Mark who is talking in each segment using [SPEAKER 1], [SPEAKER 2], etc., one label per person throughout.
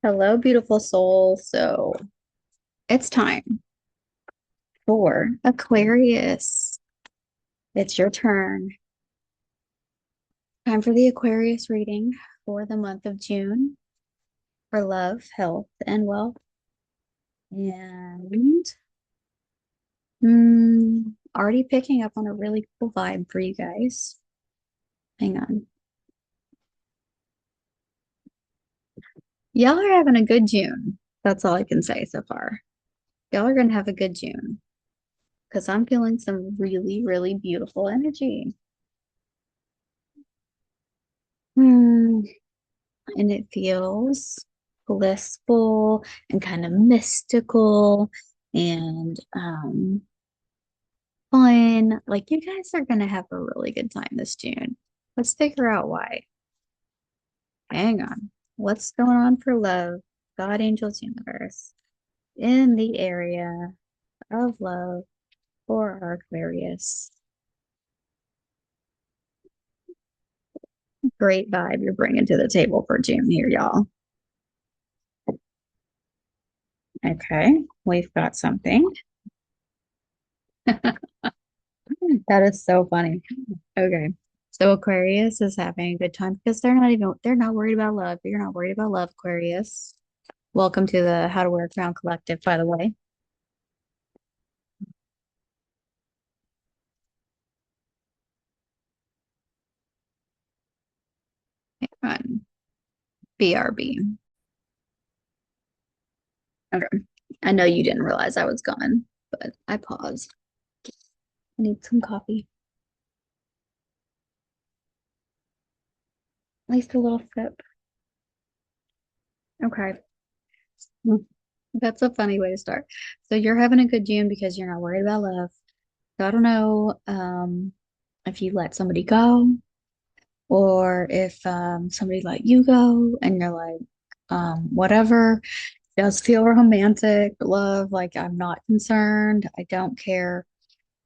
[SPEAKER 1] Hello, beautiful soul. So it's time for Aquarius. It's your turn. Time for the Aquarius reading for the month of June for love, health, and wealth. And already picking up on a really cool vibe for you guys. Hang on. Y'all are having a good June. That's all I can say so far. Y'all are going to have a good June because I'm feeling some really, really beautiful energy. Hmm. And it feels blissful and kind of mystical and fun. Like you guys are gonna have a really good time this June. Let's figure out why. Hang on. What's going on for love? God, angels, universe in the area of love for our Aquarius. Great vibe you're bringing to the table for June here, y'all. Okay, we've got something. That is so funny. Okay. So Aquarius is having a good time because they're not worried about love. You're not worried about love, Aquarius. Welcome to the How to Wear a Crown Collective, by the way. Fun. BRB. Okay. I know you didn't realize I was gone, but I paused. I need some coffee. At least a little sip. Okay. That's a funny way to start. So you're having a good June because you're not worried about love. So I don't know if you let somebody go or if somebody let you go and you're like, whatever, does feel romantic, love, like I'm not concerned, I don't care.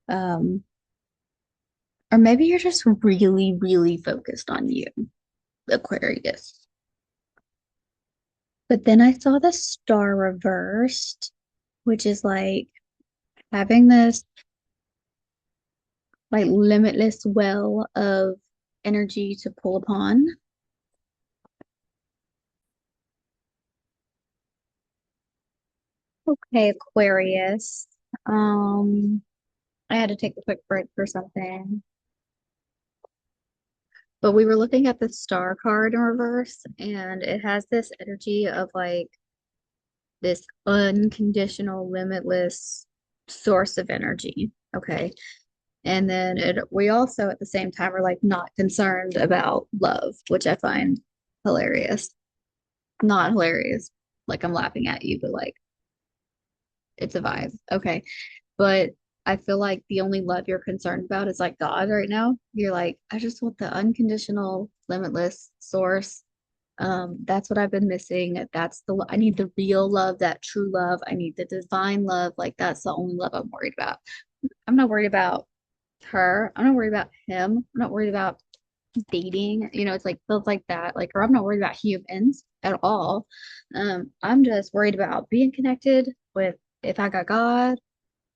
[SPEAKER 1] Um, or maybe you're just really, really focused on you, Aquarius. But then I saw the star reversed, which is like having this like limitless well of energy to pull upon. Okay, Aquarius. Um, I had to take a quick break for something. But we were looking at the star card in reverse, and it has this energy of like this unconditional, limitless source of energy. Okay. And then we also at the same time are like not concerned about love, which I find hilarious. Not hilarious. Like I'm laughing at you, but like it's a vibe. Okay. But I feel like the only love you're concerned about is like God right now. You're like, I just want the unconditional, limitless source. That's what I've been missing. I need the real love, that true love. I need the divine love. Like that's the only love I'm worried about. I'm not worried about her. I'm not worried about him. I'm not worried about dating. It's like feels like that. Like, or I'm not worried about humans at all. I'm just worried about being connected with if I got God,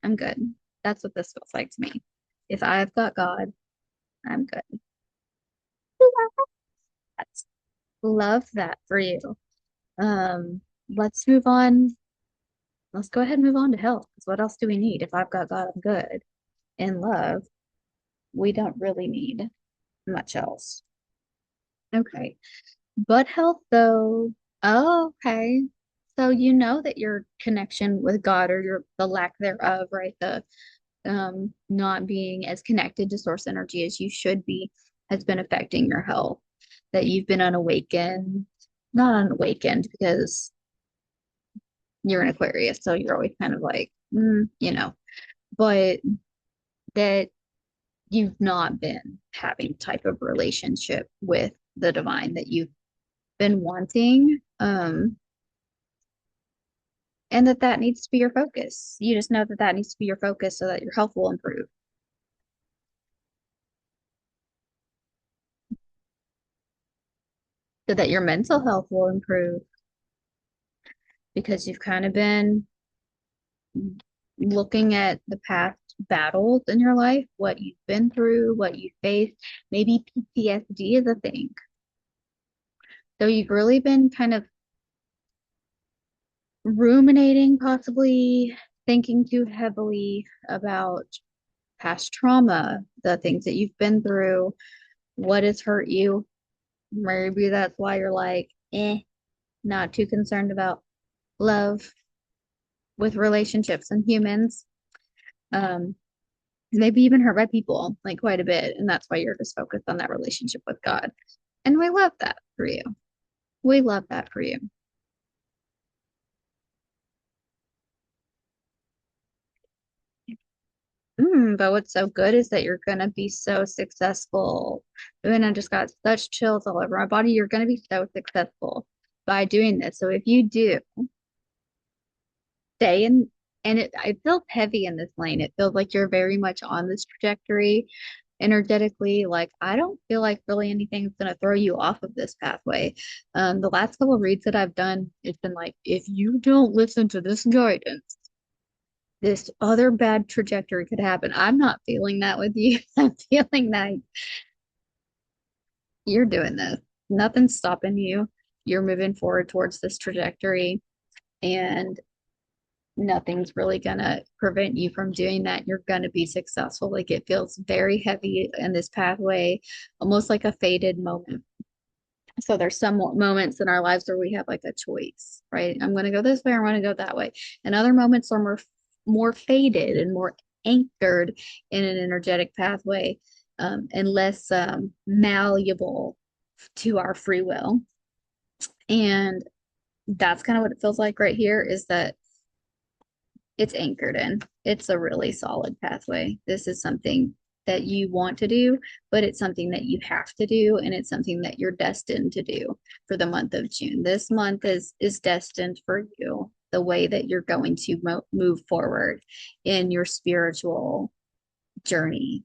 [SPEAKER 1] I'm good. That's what this feels like to me. If I've got God, I'm good. That's, love that for you. Let's move on. Let's go ahead and move on to health. 'Cause what else do we need? If I've got God, I'm good. In love, we don't really need much else. Okay. But health, though. Oh, okay. So you know that your connection with God or the lack thereof, right? The not being as connected to source energy as you should be has been affecting your health. That you've been unawakened, not unawakened because you're an Aquarius, so you're always kind of like, but that you've not been having type of relationship with the divine that you've been wanting. And that needs to be your focus. You just know that needs to be your focus so that your health will improve, so that your mental health will improve. because you've kind of been looking at the past battles in your life, what you've been through, what you faced. Maybe PTSD is a thing. So you've really been kind of ruminating, possibly thinking too heavily about past trauma, the things that you've been through, what has hurt you. Maybe that's why you're like, not too concerned about love with relationships and humans. Um, maybe even hurt by people like quite a bit. And that's why you're just focused on that relationship with God. And we love that for you. We love that for you. But what's so good is that you're going to be so successful. And I just got such chills all over my body. You're going to be so successful by doing this. So if you do stay in, and it feels heavy in this lane, it feels like you're very much on this trajectory energetically. Like, I don't feel like really anything's going to throw you off of this pathway. The last couple of reads that I've done, it's been like, if you don't listen to this guidance, this other bad trajectory could happen. I'm not feeling that with you. I'm feeling that you're doing this. Nothing's stopping you. You're moving forward towards this trajectory, and nothing's really gonna prevent you from doing that. You're gonna be successful. Like, it feels very heavy in this pathway, almost like a faded moment. So there's some moments in our lives where we have like a choice, right? I'm gonna go this way, or I'm gonna go that way. And other moments are more faded and more anchored in an energetic pathway, and less malleable to our free will. And that's kind of what it feels like right here, is that it's anchored in. It's a really solid pathway. This is something that you want to do, but it's something that you have to do, and it's something that you're destined to do for the month of June. This month is destined for you, the way that you're going to move forward in your spiritual journey.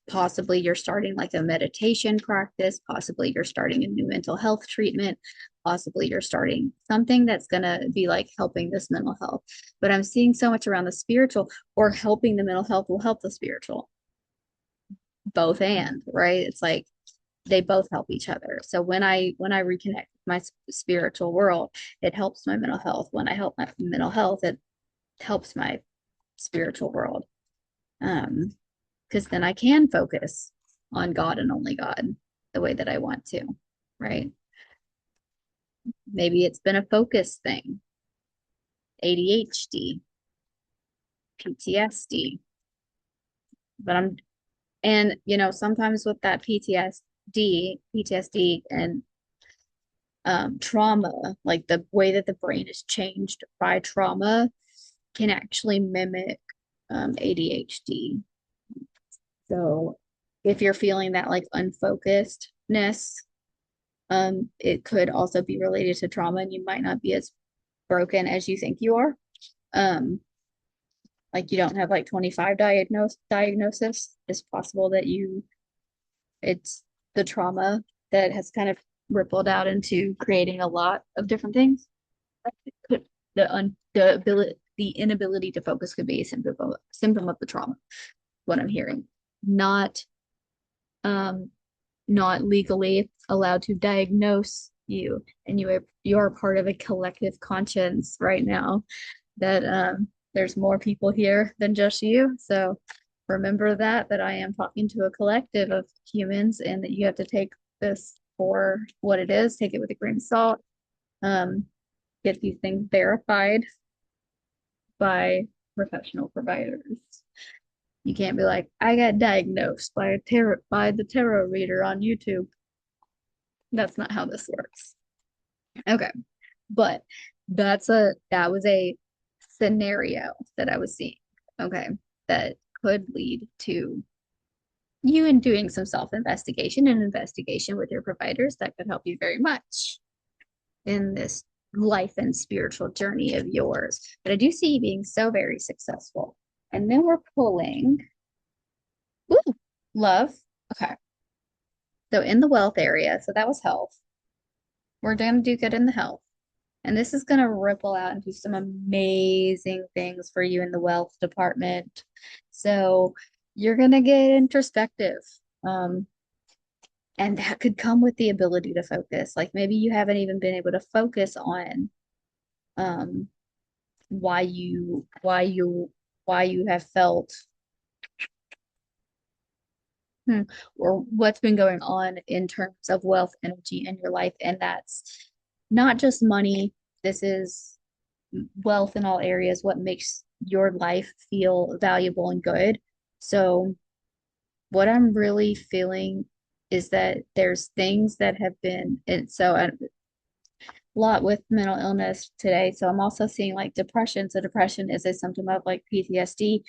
[SPEAKER 1] Possibly you're starting like a meditation practice, possibly you're starting a new mental health treatment, possibly you're starting something that's going to be like helping this mental health. But I'm seeing so much around the spiritual, or helping the mental health will help the spiritual, both, and right, it's like they both help each other. So when I reconnect with my spiritual world, it helps my mental health. When I help my mental health, it helps my spiritual world. Because then I can focus on God and only God the way that I want to, right? Maybe it's been a focus thing, ADHD, PTSD, but and sometimes with that PTSD and trauma, like the way that the brain is changed by trauma can actually mimic ADHD. So if you're feeling that like unfocusedness, it could also be related to trauma, and you might not be as broken as you think you are. Um, like, you don't have like 25 diagnosis. It's possible that it's the trauma that has kind of rippled out into creating a lot of different things. Could the inability to focus could be a symptom of the trauma, what I'm hearing. Not um not legally allowed to diagnose you, and you're part of a collective conscience right now, that there's more people here than just you. So remember that I am talking to a collective of humans, and that you have to take this for what it is, take it with a grain of salt, um, get these things verified by professional providers. You can't be like, I got diagnosed by the tarot reader on YouTube. That's not how this works. Okay. But that was a scenario that I was seeing. Okay. That could lead to you in doing some self-investigation and investigation with your providers. That could help you very much in this life and spiritual journey of yours. But I do see you being so very successful. And then we're pulling, ooh, love. Okay. So in the wealth area, so that was health. We're going to do good in the health. And this is going to ripple out into some amazing things for you in the wealth department. So you're going to get introspective. Um, and that could come with the ability to focus. Like maybe you haven't even been able to focus on um, why you why you why you have felt hmm, or what's been going on in terms of wealth energy in your life. And that's not just money. This is wealth in all areas, what makes your life feel valuable and good. So, what I'm really feeling is that there's things that have been, and so a lot with mental illness today. So, I'm also seeing like depression. So, depression is a symptom of like PTSD.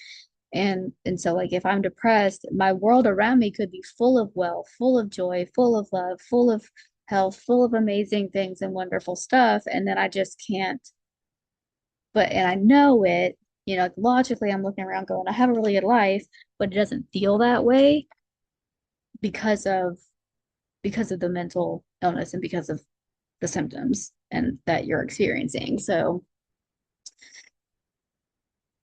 [SPEAKER 1] And so like if I'm depressed, my world around me could be full of wealth, full of joy, full of love, full of health, full of amazing things and wonderful stuff. And then I just can't and I know it, logically I'm looking around going, I have a really good life, but it doesn't feel that way because of the mental illness and because of the symptoms and that you're experiencing. So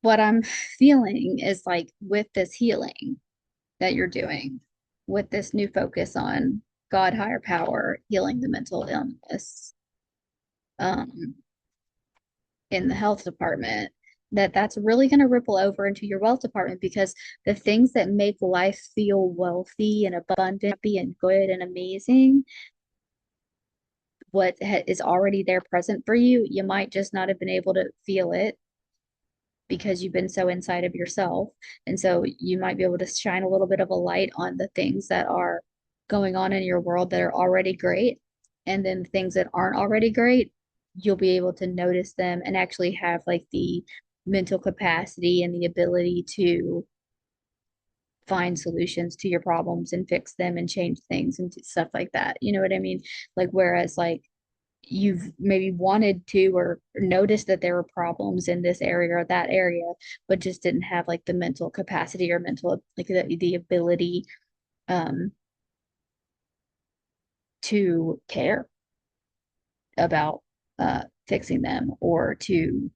[SPEAKER 1] what I'm feeling is like with this healing that you're doing, with this new focus on God, higher power, healing the mental illness, um, in the health department, that's really going to ripple over into your wealth department because the things that make life feel wealthy and abundant and good and amazing, is already there present for you, you might just not have been able to feel it because you've been so inside of yourself. And so you might be able to shine a little bit of a light on the things that are going on in your world that are already great. And then things that aren't already great, you'll be able to notice them and actually have like the mental capacity and the ability to find solutions to your problems and fix them and change things and stuff like that. You know what I mean? Like, whereas, like, you've maybe wanted to or noticed that there were problems in this area or that area, but just didn't have like the mental capacity or mental like the ability um to care about fixing them or to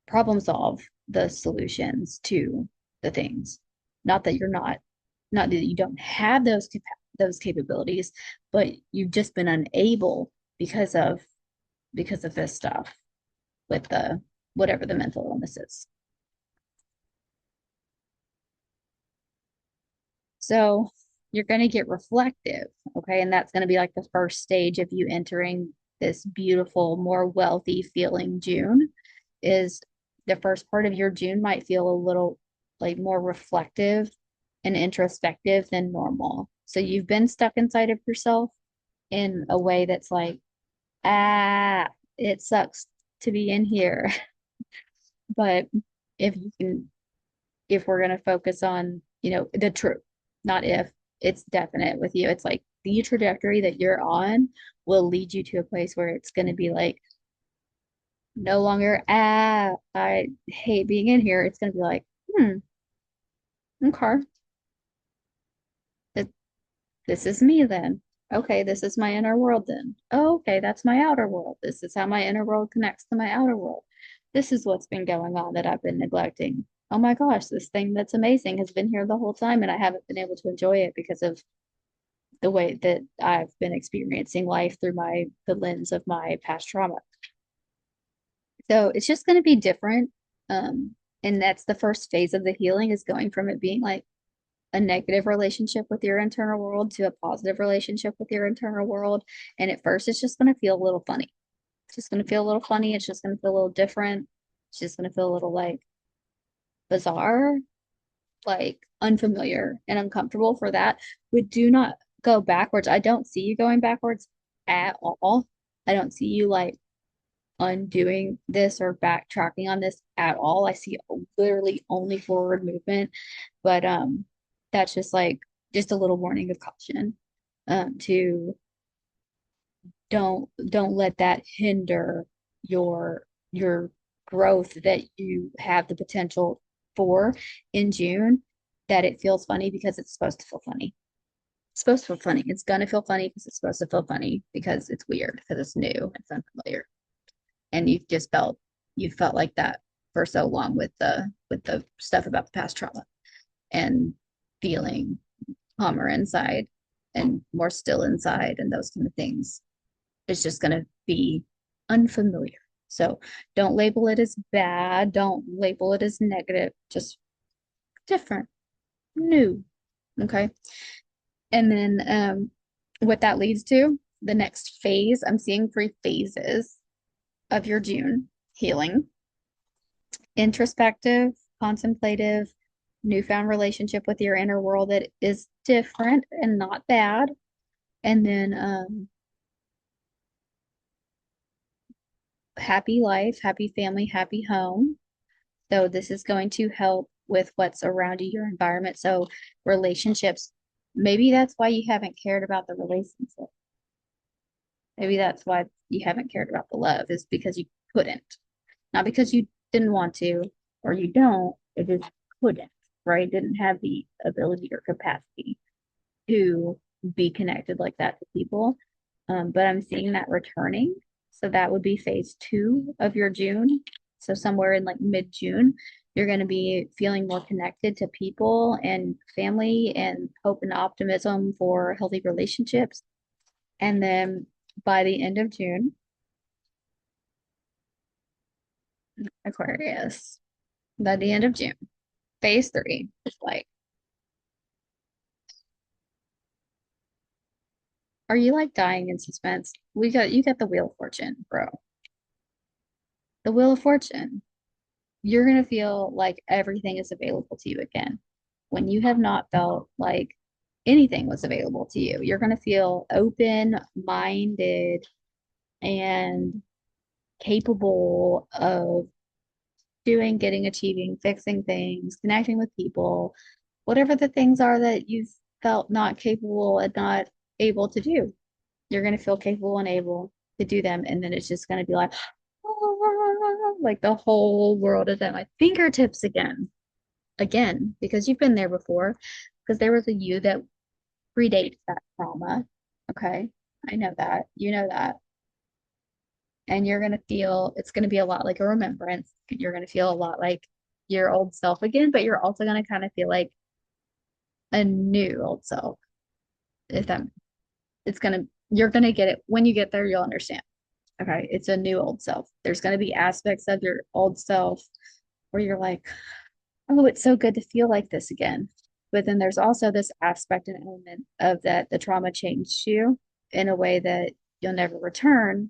[SPEAKER 1] problem solve the solutions to the things. Not that you're not that you don't have those capabilities, but you've just been unable because of this stuff with the whatever the mental illness is. So you're going to get reflective, okay? And that's going to be like the first stage of you entering this beautiful, more wealthy feeling June. Is the first part of your June might feel a little like more reflective and introspective than normal. So you've been stuck inside of yourself in a way that's like, ah, it sucks to be in here. But if you can if we're going to focus on, the truth, not if, it's definite with you. It's like the trajectory that you're on will lead you to a place where it's going to be like no longer, I hate being in here. It's going to be like, okay, th- this is me then. Okay, this is my inner world then. Oh, okay, that's my outer world. This is how my inner world connects to my outer world. This is what's been going on that I've been neglecting. Oh my gosh, this thing that's amazing has been here the whole time and I haven't been able to enjoy it because of the way that I've been experiencing life through the lens of my past trauma. So it's just going to be different. And that's the first phase of the healing is going from it being like a negative relationship with your internal world to a positive relationship with your internal world. And at first, it's just going to feel a little funny. It's just going to feel a little funny. It's just going to feel a little different. It's just going to feel a little like bizarre, like unfamiliar and uncomfortable for that. We do not go backwards. I don't see you going backwards at all. I don't see you like undoing this or backtracking on this at all. I see literally only forward movement. But that's just like just a little warning of caution. To don't let that hinder your growth that you have the potential for in June, that it feels funny because it's supposed to feel funny. It's supposed to feel funny. It's gonna feel funny because it's supposed to feel funny because it's weird, because it's new, it's unfamiliar. and you've felt like that for so long with the stuff about the past trauma and feeling calmer inside and more still inside and those kind of things. It's just going to be unfamiliar. So don't label it as bad. Don't label it as negative. Just different, new. Okay. And then what that leads to, the next phase, I'm seeing 3 phases of your June healing: introspective, contemplative, newfound relationship with your inner world that is different and not bad. And then happy life, happy family, happy home. So this is going to help with what's around you, your environment. So relationships, maybe that's why you haven't cared about the relationship. Maybe that's why you haven't cared about the love, is because you couldn't. Not because you didn't want to or you don't, it just couldn't, right? Didn't have the ability or capacity to be connected like that to people. But I'm seeing that returning. So that would be phase 2 of your June. So somewhere in like mid-June, you're going to be feeling more connected to people and family and hope and optimism for healthy relationships. And then by the end of June, Aquarius, by the end of June, phase 3 is like, are you like dying in suspense? You got the Wheel of Fortune, bro. The Wheel of Fortune. You're going to feel like everything is available to you again when you have not felt like anything was available to you. You're going to feel open minded and capable of doing, getting, achieving, fixing things, connecting with people, whatever the things are that you've felt not capable and not able to do. You're going to feel capable and able to do them. And then it's just going to be like the whole world is at my fingertips again, because you've been there before, because there was a you that predates that trauma. Okay. I know that. You know that. And you're going to feel it's going to be a lot like a remembrance. You're going to feel a lot like your old self again, but you're also going to kind of feel like a new old self. If that, it's going to, you're going to get it when you get there, you'll understand. Okay. It's a new old self. There's going to be aspects of your old self where you're like, oh, it's so good to feel like this again. But then there's also this aspect and element of that the trauma changed you in a way that you'll never return,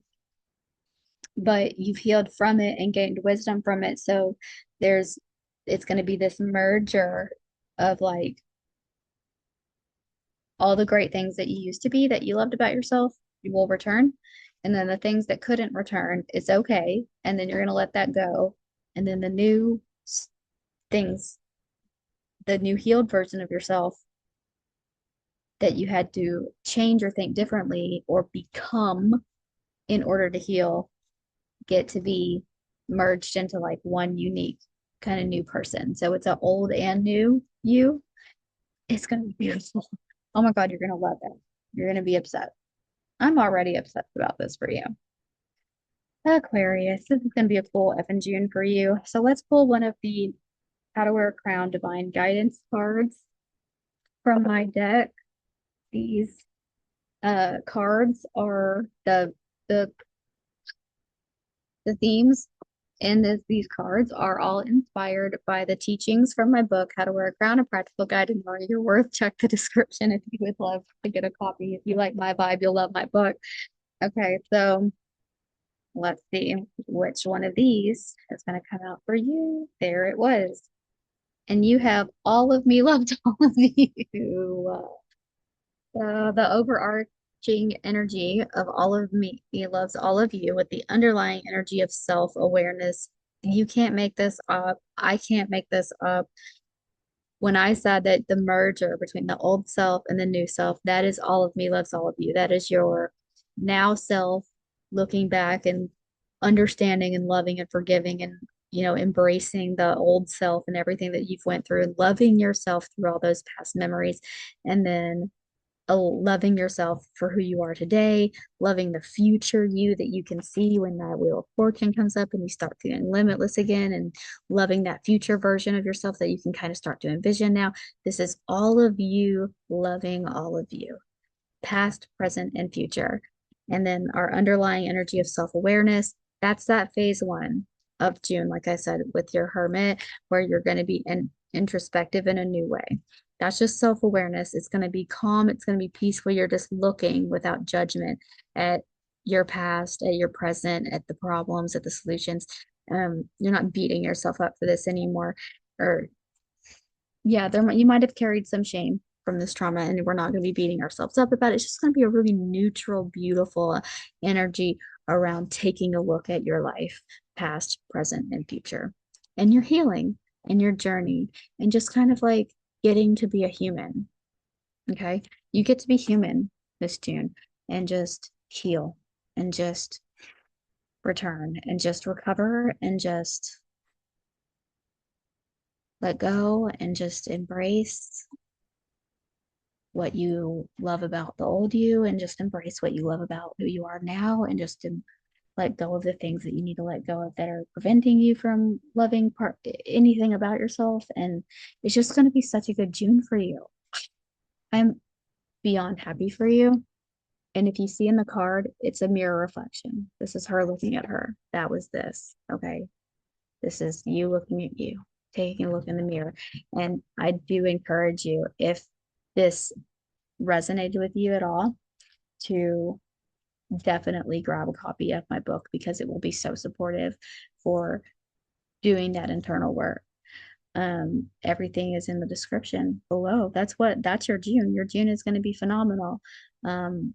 [SPEAKER 1] but you've healed from it and gained wisdom from it. So there's, it's going to be this merger of like all the great things that you used to be that you loved about yourself, you will return. And then the things that couldn't return, it's okay. And then you're going to let that go. And then the new things, the new healed version of yourself that you had to change or think differently or become in order to heal, get to be merged into like one unique kind of new person. So it's an old and new you. It's going to be beautiful. Oh my God, you're going to love it. You're going to be upset. I'm already upset about this for you. Aquarius, this is going to be a full F in June for you. So let's pull one of the How to Wear a Crown Divine Guidance cards from my deck. These cards are the the themes in these cards are all inspired by the teachings from my book, How to Wear a Crown, a Practical Guide to Knowing Your Worth. Check the description if you would love to get a copy. If you like my vibe, you'll love my book. Okay, so let's see which one of these is going to come out for you. There it was. And you have all of me loved all of you. The overarching energy of all of me loves all of you with the underlying energy of self-awareness. You can't make this up. I can't make this up. When I said that the merger between the old self and the new self, that is all of me loves all of you. That is your now self looking back and understanding and loving and forgiving and embracing the old self and everything that you've went through and loving yourself through all those past memories. And then loving yourself for who you are today, loving the future you that you can see when that wheel of fortune comes up and you start feeling limitless again, and loving that future version of yourself that you can kind of start to envision now. This is all of you loving all of you, past, present, and future. And then our underlying energy of self awareness, that's that phase one of June, like I said, with your hermit, where you're going to be introspective in a new way. That's just self awareness. It's going to be calm, it's going to be peaceful. You're just looking without judgment at your past, at your present, at the problems, at the solutions. You're not beating yourself up for this anymore. Or yeah, you might have carried some shame from this trauma, and we're not going to be beating ourselves up about it. It's just going to be a really neutral, beautiful energy around taking a look at your life, past, present, and future, and your healing and your journey, and just kind of like getting to be a human. Okay. You get to be human this June and just heal and just return and just recover and just let go and just embrace what you love about the old you and just embrace what you love about who you are now, and just to let go of the things that you need to let go of that are preventing you from loving anything about yourself. And it's just going to be such a good June for you. I'm beyond happy for you. And if you see in the card, it's a mirror reflection. This is her looking at her. That was this. Okay. This is you looking at you, taking a look in the mirror. And I do encourage you, if this resonated with you at all, to definitely grab a copy of my book, because it will be so supportive for doing that internal work. Everything is in the description below. That's your June. Your June is going to be phenomenal. Um,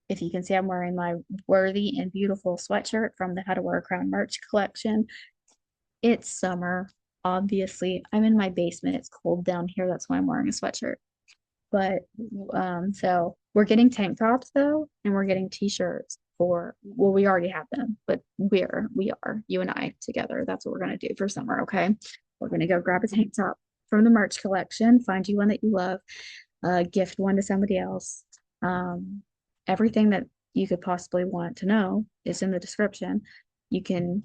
[SPEAKER 1] if you can see, I'm wearing my worthy and beautiful sweatshirt from the How to Wear a Crown merch collection. It's summer, obviously. I'm in my basement. It's cold down here. That's why I'm wearing a sweatshirt. But so we're getting tank tops though, and we're getting t-shirts for, well, we already have them, but we are, you and I together. That's what we're gonna do for summer, okay? We're gonna go grab a tank top from the merch collection, find you one that you love, gift one to somebody else. Um, Everything that you could possibly want to know is in the description. You can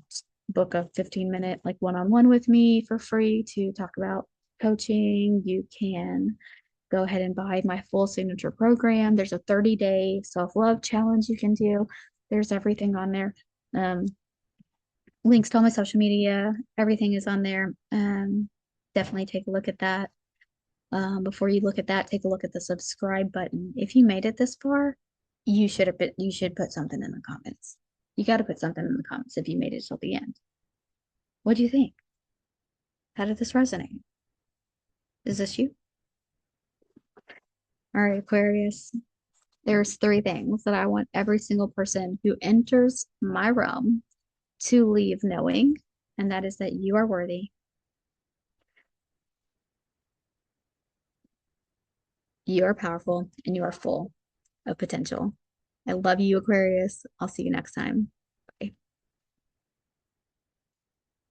[SPEAKER 1] book a 15-minute like one-on-one with me for free to talk about coaching. You can go ahead and buy my full signature program. There's a 30-day self-love challenge you can do. There's everything on there. Um, Links to all my social media, everything is on there. Definitely take a look at that. Before you look at that, take a look at the subscribe button. If you made it this far, you should put something in the comments. You got to put something in the comments if you made it till the end. What do you think? How did this resonate? Is this you? All right, Aquarius. There's three things that I want every single person who enters my realm to leave knowing, and that is that you are worthy, you are powerful, and you are full of potential. I love you, Aquarius. I'll see you next time.